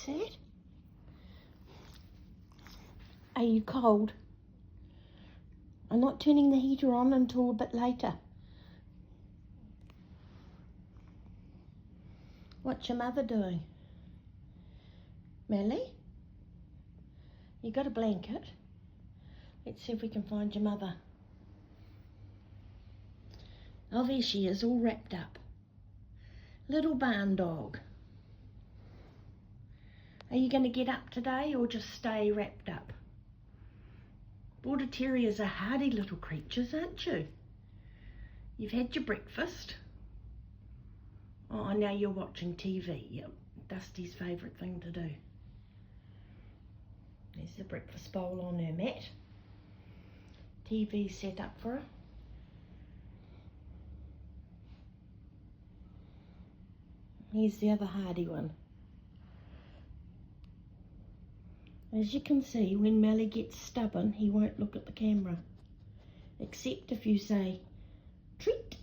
that? Are you cold? I'm not turning the heater on until a bit later. What's your mother doing? Melly? You got a blanket? Let's see if we can find your mother. Oh, there she is, all wrapped up. Little barn dog. Are you going to get up today or just stay wrapped up? Border Terriers are hardy little creatures, aren't you? You've had your breakfast. Oh, now you're watching TV. Yep, Dusty's favourite thing to do. There's the breakfast bowl on her mat. TV set up for her. Here's the other hardy one. As you can see, when Melly gets stubborn, he won't look at the camera. Except if you say, treat.